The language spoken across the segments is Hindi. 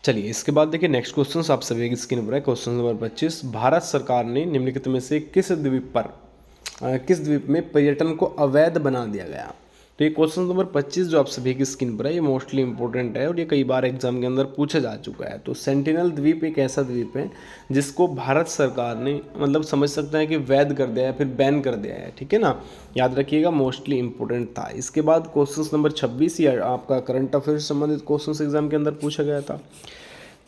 चलिए इसके बाद देखिए नेक्स्ट क्वेश्चन आप सभी की स्क्रीन पर है। क्वेश्चन नंबर 25, भारत सरकार ने निम्नलिखित में से किस द्वीप में पर्यटन को अवैध बना दिया गया। तो ये क्वेश्चन नंबर 25 जो आप सभी की स्क्रीन पर है, ये मोस्टली इंपॉर्टेंट है और ये कई बार एग्जाम के अंदर पूछा जा चुका है। तो सेंटिनल द्वीप एक ऐसा द्वीप है जिसको भारत सरकार ने मतलब समझ सकते हैं कि वैध कर दिया है, फिर बैन कर दिया है, ठीक है ना। याद रखिएगा, मोस्टली इंपॉर्टेंट था। इसके बाद क्वेश्चन नंबर 26 ये आपका करंट अफेयर से संबंधित क्वेश्चन एग्जाम के अंदर पूछा गया था।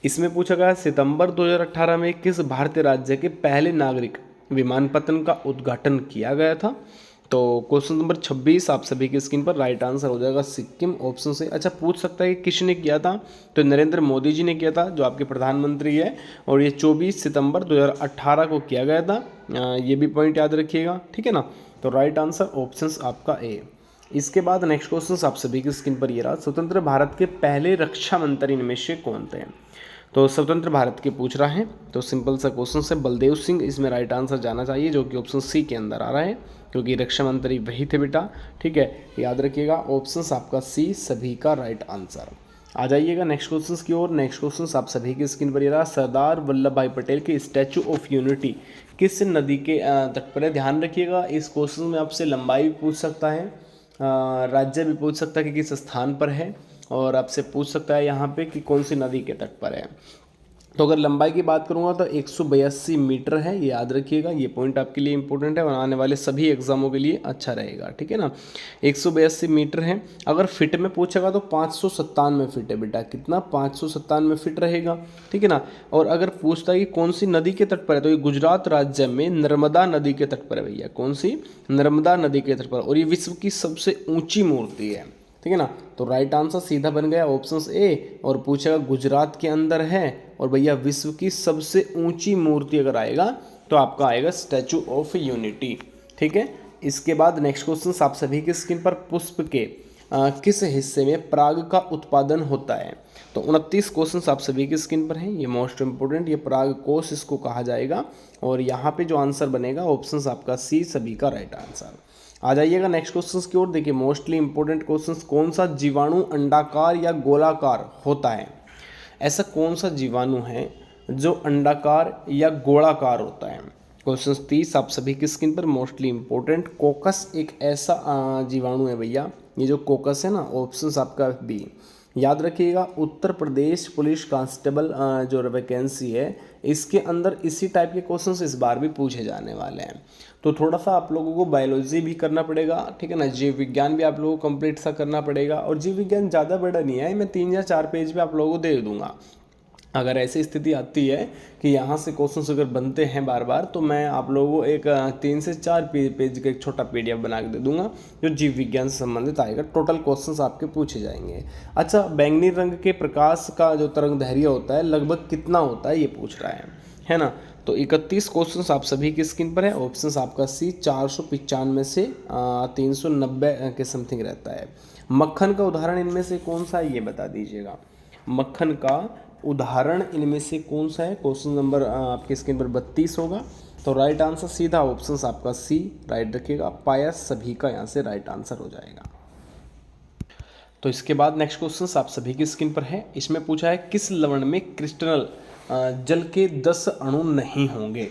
इसमें पूछा गया सितंबर 2018 में किस भारतीय राज्य के पहले नागरिक विमानपत्तन का उद्घाटन किया गया था। तो क्वेश्चन नंबर 26 आप सभी की स्क्रीन पर राइट आंसर हो जाएगा सिक्किम, ऑप्शन से। अच्छा, पूछ सकता है कि किसने किया था, तो नरेंद्र मोदी जी ने किया था जो आपके प्रधानमंत्री है, और ये 24 सितंबर 2018 को किया गया था। ये भी पॉइंट याद रखिएगा, ठीक है ना। तो राइट आंसर ऑप्शन आपका ए। इसके बाद नेक्स्ट क्वेश्चन आप सभी की स्क्रीन पर ये रहा, स्वतंत्र भारत के पहले रक्षा मंत्री इनमें से कौन थे। तो स्वतंत्र भारत के पूछ रहा है, तो सिंपल सा क्वेश्चन है, बलदेव सिंह इसमें राइट आंसर जाना चाहिए, जो कि ऑप्शन सी के अंदर आ रहा है, क्योंकि रक्षा मंत्री वही थे बेटा, ठीक है। याद रखिएगा, ऑप्शन आपका सी सभी का राइट आंसर। आ जाइएगा नेक्स्ट क्वेश्चन की ओर। नेक्स्ट क्वेश्चन आप सभी की स्क्रीन पर ये रहा, सरदार वल्लभ भाई पटेल के स्टैचू ऑफ यूनिटी किस नदी के तट पर है। ध्यान रखिएगा, इस क्वेश्चन में आपसे लंबाई भी पूछ सकता है, राज्य भी पूछ सकता है कि किस स्थान पर है, और आपसे पूछ सकता है यहाँ पे कि कौन सी नदी के तट पर है। तो अगर लंबाई की बात करूँगा तो 182 मीटर है, ये याद रखिएगा, ये पॉइंट आपके लिए इंपॉर्टेंट है और आने वाले सभी एग्जामों के लिए अच्छा रहेगा, ठीक है ना। 182 मीटर है। अगर फिट में पूछेगा तो 597 फिट है बेटा, कितना, 597 फिट रहेगा, ठीक है ना। और अगर पूछता है कि कौन सी नदी के तट पर है, तो ये गुजरात राज्य में नर्मदा नदी के तट पर है भैया, कौन सी, नर्मदा नदी के तट पर, और ये विश्व की सबसे ऊंची मूर्ति है, ठीक है ना। तो राइट आंसर सीधा बन गया ऑप्शन ए, और पूछेगा गुजरात के अंदर है, और भैया विश्व की सबसे ऊंची मूर्ति अगर आएगा तो आपका आएगा स्टैचू ऑफ यूनिटी, ठीक है। इसके बाद नेक्स्ट क्वेश्चन आप सभी की स्क्रीन पर, पुष्प के किस हिस्से में पराग का उत्पादन होता है। तो 29 क्वेश्चन आप सभी की स्क्रीन पर हैं, ये मोस्ट इंपोर्टेंट, ये पराग कोश इसको कहा जाएगा, और यहाँ पे जो आंसर बनेगा ऑप्शन आपका सी सभी का राइट आंसर। आ जाइएगा नेक्स्ट क्वेश्चन की ओर। देखिए मोस्टली इंपॉर्टेंट क्वेश्चन, कौन सा जीवाणु अंडाकार या गोलाकार होता है। ऐसा कौन सा जीवाणु है जो अंडाकार या गोलाकार होता है। क्वेश्चन 30 आप सभी की स्क्रीन पर, मोस्टली इंपॉर्टेंट, कोकस एक ऐसा जीवाणु है भैया, ये जो कोकस है ना, ऑप्शन आपका बी। याद रखिएगा, उत्तर प्रदेश पुलिस कांस्टेबल जो वैकेंसी है, इसके अंदर इसी टाइप के क्वेश्चंस इस बार भी पूछे जाने वाले हैं। तो थोड़ा सा आप लोगों को बायोलॉजी भी करना पड़ेगा, ठीक है ना, जीव विज्ञान भी आप लोगों को कंप्लीट सा करना पड़ेगा, और जीव विज्ञान ज़्यादा बड़ा नहीं है, मैं 3 या 4 पेज पे आप लोगों को दे दूंगा। अगर ऐसी स्थिति आती है कि यहाँ से क्वेश्चंस अगर बनते हैं बार बार, तो मैं आप लोगों को एक 3 से 4 पेज का एक छोटा PDF बना के दे दूंगा, जो जीव विज्ञान से संबंधित आएगा। टोटल क्वेश्चंस आपके पूछे जाएंगे। अच्छा, बैंगनी रंग के प्रकाश का जो तरंग दैर्घ्य होता है लगभग कितना होता है, ये पूछ रहा है ना। तो 31 क्वेश्चंस आप सभी की स्क्रीन पर है, ऑप्शन आपका सी 495 से 390 के समथिंग रहता है। मक्खन का उदाहरण इनमें से कौन सा है, ये बता दीजिएगा। मक्खन का उदाहरण इनमें से कौन सा है, क्वेश्चन नंबर आपके स्क्रीन पर 32 होगा। तो राइट आंसर सीधा ऑप्शन आपका सी राइट रखिएगा, पायस सभी का यहाँ से राइट आंसर हो जाएगा। तो इसके बाद नेक्स्ट क्वेश्चन आप सभी की स्क्रीन पर है, इसमें पूछा है किस लवण में क्रिस्टल जल के 10 अणु नहीं होंगे।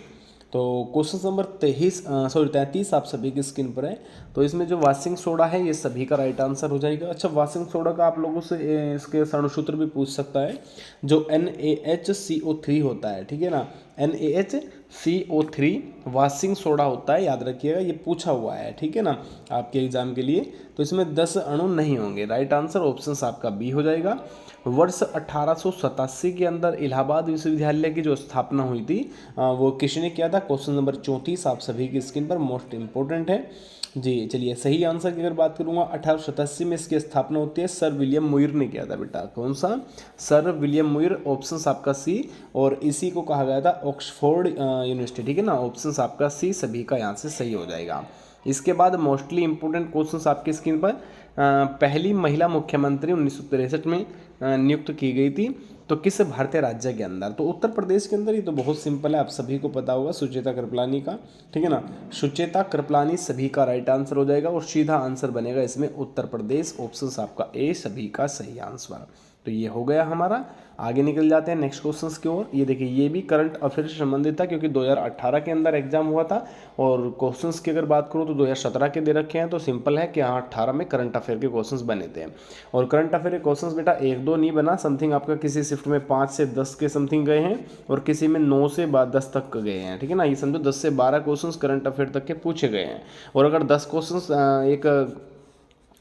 तो क्वेश्चन नंबर 33 आप सभी की स्क्रीन पर है। तो इसमें जो वाशिंग सोडा है ये सभी का राइट आंसर हो जाएगा। अच्छा, वाशिंग सोडा का आप लोगों से इसके सरणसूत्र भी पूछ सकता है, जो NaHCO3 होता है, ठीक है ना, NaHCO3 वाशिंग सोडा होता है, याद रखिएगा, ये पूछा हुआ है, ठीक है ना, आपके एग्जाम के लिए। तो इसमें 10 अणु नहीं होंगे, राइट आंसर ऑप्शन आपका बी हो जाएगा। वर्ष 1887 के अंदर इलाहाबाद विश्वविद्यालय की जो स्थापना हुई थी वो किसने किया था। क्वेश्चन नंबर 34 आप सभी की स्क्रीन पर, मोस्ट इंपोर्टेंट है जी। चलिए सही आंसर की अगर बात करूंगा, 1887 में इसकी स्थापना होती है, सर विलियम मुइर ने किया था बेटा। कौन सा, सर विलियम मुइर, ऑप्शन आपका सी, और इसी को कहा गया था ऑक्सफोर्ड यूनिवर्सिटी, ठीक है ना, ऑप्शन आपका सी सभी का यहाँ से सही हो जाएगा। इसके बाद मोस्टली इंपोर्टेंट क्वेश्चंस आपकी स्क्रीन पर, पहली महिला मुख्यमंत्री 1963 में नियुक्त की गई थी, तो किस भारतीय राज्य के अंदर। तो उत्तर प्रदेश के अंदर, ये तो बहुत सिंपल है, आप सभी को पता होगा, सुचेता कृपलानी का, ठीक है ना, सुचेता कृपलानी सभी का राइट आंसर हो जाएगा, और सीधा आंसर बनेगा इसमें उत्तर प्रदेश, ऑप्शन आपका ए सभी का सही आंसर। तो ये हो गया हमारा। आगे निकल जाते हैं नेक्स्ट क्वेश्चंस की ओर। ये देखिए, ये भी करंट अफेयर से संबंधित था क्योंकि 2018 के अंदर एग्जाम हुआ था। और क्वेश्चंस की अगर बात करूँ तो 2017 के दे रखे हैं, तो सिंपल है कि हाँ 18 में करंट अफेयर के क्वेश्चंस बने थे। और करंट अफेयर के क्वेश्चंस बेटा 1-2 नहीं बना, समथिंग आपका किसी शिफ्ट में 5 से 10 के समथिंग गए हैं और किसी में 9 से 10 तक गए हैं। ठीक है ना, ये समझो 10 से 12 क्वेश्चंस करंट अफेयर तक के पूछे गए हैं। और अगर 10 क्वेश्चंस एक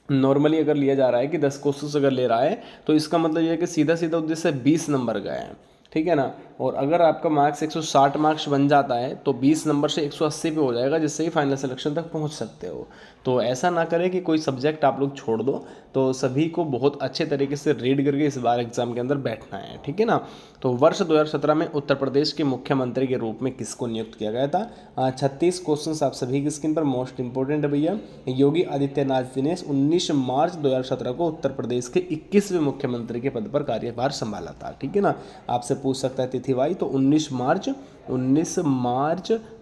नॉर्मली अगर लिया जा रहा है कि 10 क्वेश्चंस अगर ले रहा है, तो इसका मतलब ये है कि सीधा सीधा उद्देश्य 20 नंबर गए हैं। ठीक है ना, और अगर आपका मार्क्स 160 मार्क्स बन जाता है तो 20 नंबर से 180 पे हो जाएगा, जिससे कि फाइनल सिलेक्शन तक पहुंच सकते हो। तो ऐसा ना करें कि कोई सब्जेक्ट आप लोग छोड़ दो, तो सभी को बहुत अच्छे तरीके से रीड करके इस बार एग्जाम के अंदर बैठना है। ठीक है ना, तो वर्ष 2017 में उत्तर प्रदेश के मुख्यमंत्री के रूप में किसको नियुक्त किया गया था? 36 क्वेश्चन आप सभी की स्क्रीन पर, मोस्ट इंपोर्टेंट है भैया। योगी आदित्यनाथ जी ने 19 मार्च 2017 को उत्तर प्रदेश के 21वें मुख्यमंत्री के पद पर कार्यभार संभाला था। ठीक है ना, आपसे पूछ सकता है तिथि वाई, तो 19 मार्च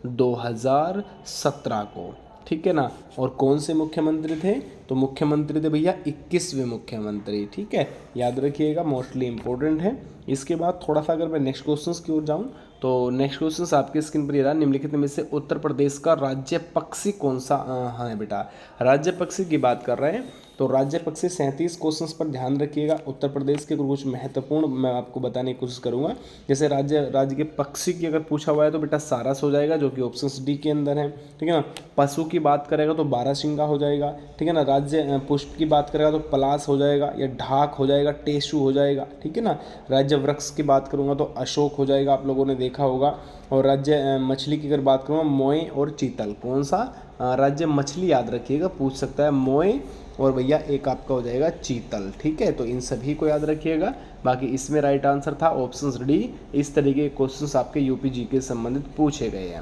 2017 को। ठीक है ना, और कौन से मुख्यमंत्री थे? तो मुख्यमंत्री थे भैया 21वें मुख्यमंत्री। ठीक है, याद रखिएगा, मोस्टली इंपॉर्टेंट है। इसके बाद थोड़ा सा अगर मैं नेक्स्ट क्वेश्चंस की ओर जाऊं, तो नेक्स्ट क्वेश्चंस आपके स्क्रीन पर ये रहा, निम्नलिखित में से उत्तर प्रदेश का राज्य पक्षी कौन सा? हाँ बेटा, राज्य पक्षी की बात कर रहे हैं। तो राज्य पक्षी 37 क्वेश्चंस पर ध्यान रखिएगा। उत्तर प्रदेश के कुछ महत्वपूर्ण मैं आपको बताने की कोशिश करूंगा। जैसे राज्य के पक्षी की अगर पूछा हुआ है तो बेटा सारस हो जाएगा, जो कि ऑप्शन डी के अंदर है। ठीक है ना, पशु की बात करेगा तो बारहसिंगा हो जाएगा। ठीक है ना, राज्य पुष्प की बात करेगा तो पलाश हो जाएगा, या ढाक हो जाएगा, टेसु हो जाएगा। ठीक है ना, राज्य वृक्ष की बात करूंगा तो अशोक हो जाएगा, आप लोगों ने देखा होगा। और राज्य मछली की अगर बात करूँगा, मोए और चीतल। कौन सा राज्य मछली? याद रखिएगा, पूछ सकता है, मोए और भैया एक आपका हो जाएगा चीतल। ठीक है, तो इन सभी को याद रखिएगा। बाकी इसमें राइट आंसर था ऑप्शन डी। इस तरीके के क्वेश्चंस आपके यूपी जी के संबंधित पूछे गए हैं।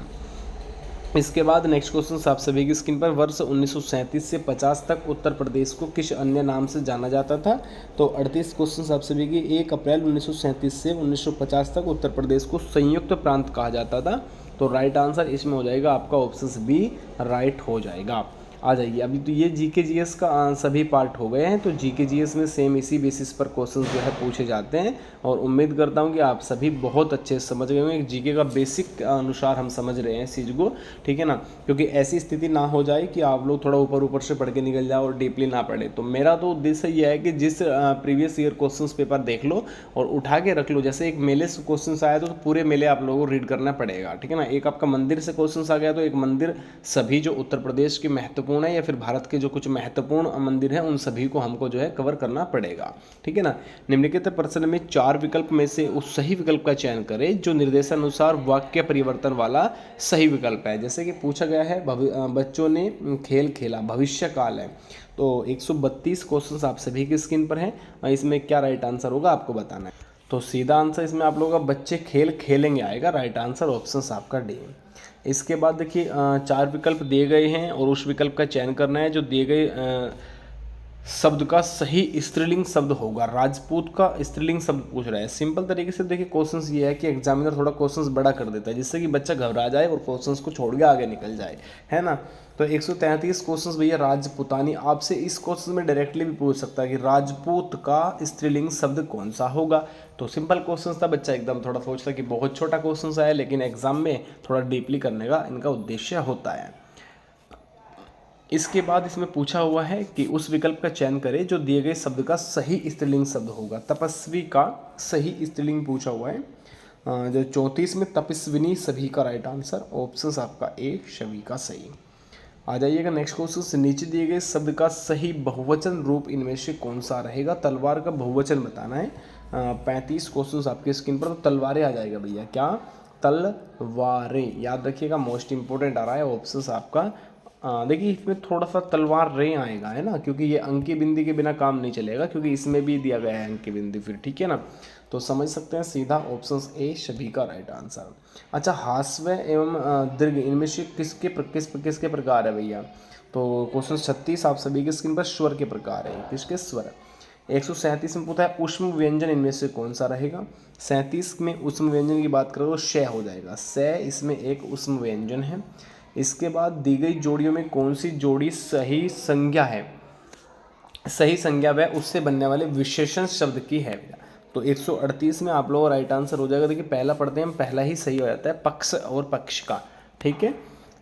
इसके बाद नेक्स्ट क्वेश्चन आप सभी की स्क्रीन पर, वर्ष 1937 से 50 तक उत्तर प्रदेश को किस अन्य नाम से जाना जाता था? तो 38 क्वेश्चन आप सभी की। 1 अप्रैल 1937 से 1950 तक उत्तर प्रदेश को संयुक्त प्रांत कहा जाता था। तो राइट आंसर इसमें हो जाएगा आपका ऑप्शन बी, राइट हो जाएगा। आ जाइए, अभी तो ये जीके जीएस का सभी पार्ट हो गए हैं। तो जीके जीएस में सेम इसी बेसिस पर क्वेश्चन जो है पूछे जाते हैं, और उम्मीद करता हूँ कि आप सभी बहुत अच्छे से समझ गए होंगे। जीके का बेसिक अनुसार हम समझ रहे हैं इस चीज़ को। ठीक है ना, क्योंकि ऐसी स्थिति ना हो जाए कि आप लोग थोड़ा ऊपर ऊपर से पढ़ के निकल जाओ और डीपली ना पढ़े। तो मेरा तो उद्देश्य ये है कि जिस प्रीवियस ईयर क्वेश्चन पेपर देख लो और उठा के रख लो। जैसे एक मेले से क्वेश्चन आया तो पूरे मेले आप लोगों को रीड करना पड़ेगा। ठीक है ना, एक आपका मंदिर से क्वेश्चन आ गया तो एक मंदिर, सभी जो उत्तर प्रदेश के महत्वपूर्ण है या फिर भारत के जो कुछ महत्वपूर्ण मंदिर हैं उन सभी को हमको जो है कवर करना पड़ेगा। ठीक है ना, निम्नलिखित प्रश्न में 4 विकल्प में से उस सही विकल्प का चयन करें जो निर्देशानुसार वाक्य परिवर्तन वाला सही विकल्प है। जैसे कि पूछा गया है बच्चों ने खेल खेला, भविष्य काल है। तो 132 क्वेश्चन आप सभी की स्क्रीन पर हैं। इसमें क्या राइट आंसर होगा आपको बताना है। तो सीधा आंसर इसमें आप लोगों का बच्चे खेल खेलेंगे आएगा। राइट आंसर ऑप्शन आपका डी। इसके बाद देखिए 4 विकल्प दिए गए हैं और उस विकल्प का चयन करना है जो दिए गए शब्द का सही स्त्रीलिंग शब्द होगा। राजपूत का स्त्रीलिंग शब्द पूछ रहा है। सिंपल तरीके से देखिए, क्वेश्चंस ये है कि एग्जामिनर थोड़ा क्वेश्चंस बड़ा कर देता है जिससे कि बच्चा घबरा जाए और क्वेश्चंस को छोड़ के आगे निकल जाए, है ना। तो 133 क्वेश्चंस भैया राजपूतानी। आपसे इस क्वेश्चन में डायरेक्टली भी पूछ सकता है कि राजपूत का स्त्रीलिंग शब्द कौन सा होगा। तो सिंपल क्वेश्चन था, बच्चा एकदम थोड़ा सोचता कि बहुत छोटा क्वेश्चन आया, लेकिन एग्जाम में थोड़ा डीपली करने का इनका उद्देश्य होता है। इसके बाद इसमें पूछा हुआ है कि उस विकल्प का चयन करें जो दिए गए शब्द का सही स्त्रीलिंग शब्द होगा। तपस्वी का सही स्त्रीलिंग पूछा हुआ है। जो 34 में तपस्विनी सभी का राइट आंसर, ऑप्शन आपका ए सभी का सही। आ जाइएगा नेक्स्ट क्वेश्चन से। नीचे दिए गए शब्द का सही बहुवचन रूप इनमें से कौन सा रहेगा? तलवार का बहुवचन बताना है। 35 क्वेश्चन आपके स्क्रीन पर। तो तलवारें आ जाएगा भैया, क्या? तलवारें। याद रखिएगा, मोस्ट इंपोर्टेंट आ रहा है ऑप्शन आपका। देखिए इसमें थोड़ा सा तलवार रे आएगा, है ना, क्योंकि ये अंकी बिंदी के बिना काम नहीं चलेगा, क्योंकि इसमें भी दिया गया है अंकी बिंदी फिर। ठीक है ना, तो समझ सकते हैं सीधा ऑप्शन ए सभी का राइट आंसर। अच्छा, हास्य एवं दीर्घ इनमें से किसके प्रकार है भैया? तो क्वेश्चन 36 आप सभी के स्क्रीन पर स्वर के प्रकार है। किसके स्वर? 137 में पूछा है उष्म व्यंजन इनमें से कौन सा रहेगा? 37 में उष्म व्यंजन की बात करो तो श हो जाएगा। स इसमें एक उष्म व्यंजन है। इसके बाद दी गई जोड़ियों में कौन सी जोड़ी सही संज्ञा है? सही संज्ञा व उससे बनने वाले विशेषण शब्द की है भैया। तो 138 में आप लोगों का राइट आंसर हो जाएगा। देखिए पहला पढ़ते हैं हम, पहला ही सही हो जाता है, पक्ष और पक्ष का। ठीक है,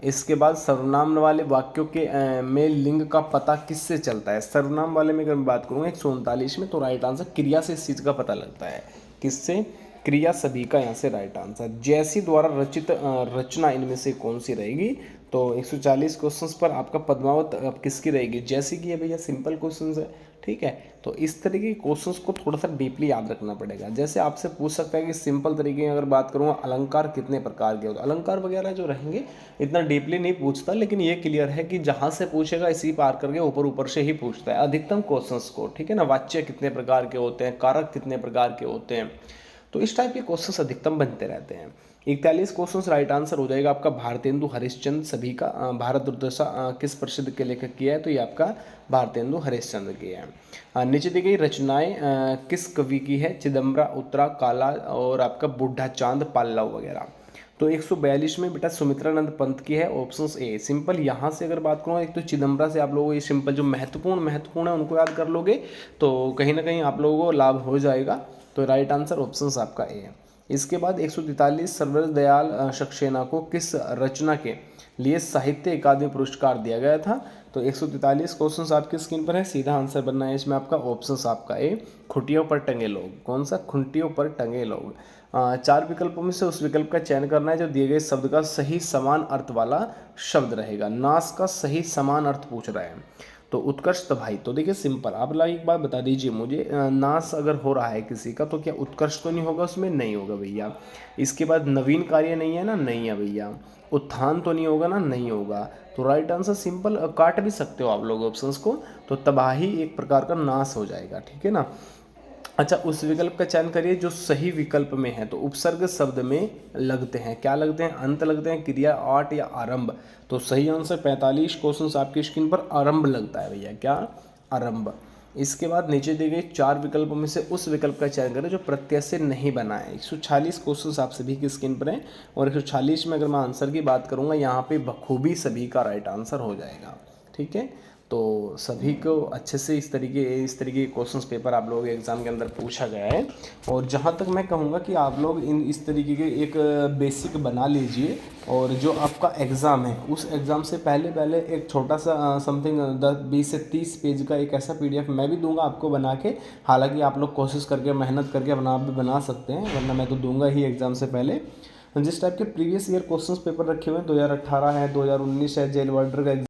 इसके बाद सर्वनाम वाले वाक्यों के में लिंग का पता किससे चलता है? सर्वनाम वाले में अगर मैं बात करूँगा 139 में, तो राइट आंसर क्रिया से इस चीज़ का पता लगता है। किससे? क्रिया। सभी का यहाँ से राइट आंसर। जैसी द्वारा रचित रचना इनमें से कौन सी रहेगी? तो 140 क्वेश्चंस पर आपका पद्मावत किसकी रहेगी? जैसी की है भैया, सिंपल क्वेश्चंस है। ठीक है, तो इस तरीके के क्वेश्चंस को थोड़ा सा डीपली याद रखना पड़ेगा। जैसे आपसे पूछ सकता है कि सिंपल तरीके में अगर बात करूँगा, अलंकार कितने प्रकार के होते हैं? अलंकार वगैरह जो रहेंगे इतना डीपली नहीं पूछता, लेकिन ये क्लियर है कि जहाँ से पूछेगा इसी पार करके ऊपर ऊपर से ही पूछता है अधिकतम क्वेश्चंस को। ठीक है ना, वाच्य कितने प्रकार के होते हैं, कारक कितने प्रकार के होते हैं, तो इस टाइप के क्वेश्चंस अधिकतम बनते रहते हैं। 41 क्वेश्चंस राइट आंसर हो जाएगा आपका भारतेंदु हरिश्चंद्र। सभी का भारत दुर्दशा किस प्रसिद्ध के लेखक की है? तो ये आपका भारतेंदु हरिश्चंद्र की है। नीचे दी गई रचनाएं किस कवि की है? चिदम्बरा, उत्तरा, काला और आपका बुढ़ा चांद, पल्लव वगैरह। तो 142 में बेटा सुमित्रानंद पंत की है, ऑप्शन ए। सिंपल यहाँ से अगर बात करूँ, एक तो चिदम्बरा से आप लोगों को ये सिंपल जो महत्वपूर्ण है उनको याद कर लोगे तो कहीं ना कहीं आप लोगों को लाभ हो जाएगा। तो राइट आंसर ऑप्शन आपका ए है। इसके बाद 143 सर्वोदय दयाल सक्सेना को किस रचना के लिए साहित्य अकादमी पुरस्कार दिया गया था? तो 143 क्वेश्चंस आपकी स्क्रीन पर है, सीधा आंसर बनना है इसमें आपका ऑप्शन आपका ए, खुंटियों पर टंगे लोग। कौन सा? खुंटियों पर टंगे लोग। 4 विकल्पों में से उस विकल्प का चयन करना है जो दिए गए शब्द का सही समान अर्थ वाला शब्द रहेगा। नास का सही समान अर्थ पूछ रहा है, तो उत्कर्ष। तो भाई तो देखिए सिंपल, आप लोग एक बात बता दीजिए मुझे, नाश अगर हो रहा है किसी का तो क्या उत्कर्ष तो नहीं होगा उसमें? नहीं होगा भैया। इसके बाद नवीन कार्य नहीं है ना? नहीं है भैया। उत्थान तो नहीं होगा ना? नहीं होगा। तो राइट आंसर सिंपल, काट भी सकते हो आप लोग ऑप्शंस को, तो तबाही एक प्रकार का नाश हो जाएगा। ठीक है ना। अच्छा, उस विकल्प का चयन करिए जो सही विकल्प में है। तो उपसर्ग शब्द में लगते हैं, क्या लगते हैं? अंत लगते हैं, क्रिया, आठ या आरंभ। तो सही आंसर 45 क्वेश्चन आपकी स्क्रीन पर आरंभ लगता है भैया। क्या? आरंभ। इसके बाद नीचे दिए गए 4 विकल्पों में से उस विकल्प का चयन करें जो प्रत्यय से नहीं बना है। 146 क्वेश्चन आप सभी की स्क्रीन पर हैं, और 146 में अगर मैं आंसर की बात करूँगा यहाँ पे बखूबी सभी का राइट आंसर हो जाएगा। ठीक है, तो सभी को अच्छे से इस तरीके के क्वेश्चंस पेपर आप लोगों के एग्ज़ाम के अंदर पूछा गया है। और जहाँ तक मैं कहूँगा कि आप लोग इस तरीके के एक बेसिक बना लीजिए, और जो आपका एग्ज़ाम है उस एग्ज़ाम से पहले एक छोटा सा समथिंग 20 से 30 पेज का एक ऐसा PDF मैं भी दूंगा आपको बना के। हालांकि आप लोग कोशिश करके मेहनत करके अपना आप भी बना सकते हैं, वरना मैं तो दूंगा ही एग्ज़ाम से पहले। जिस टाइप के प्रीवियस ईयर क्वेश्चंस पेपर रखे हुए हैं, 2018 है, 2019 है, जेल वार्डर का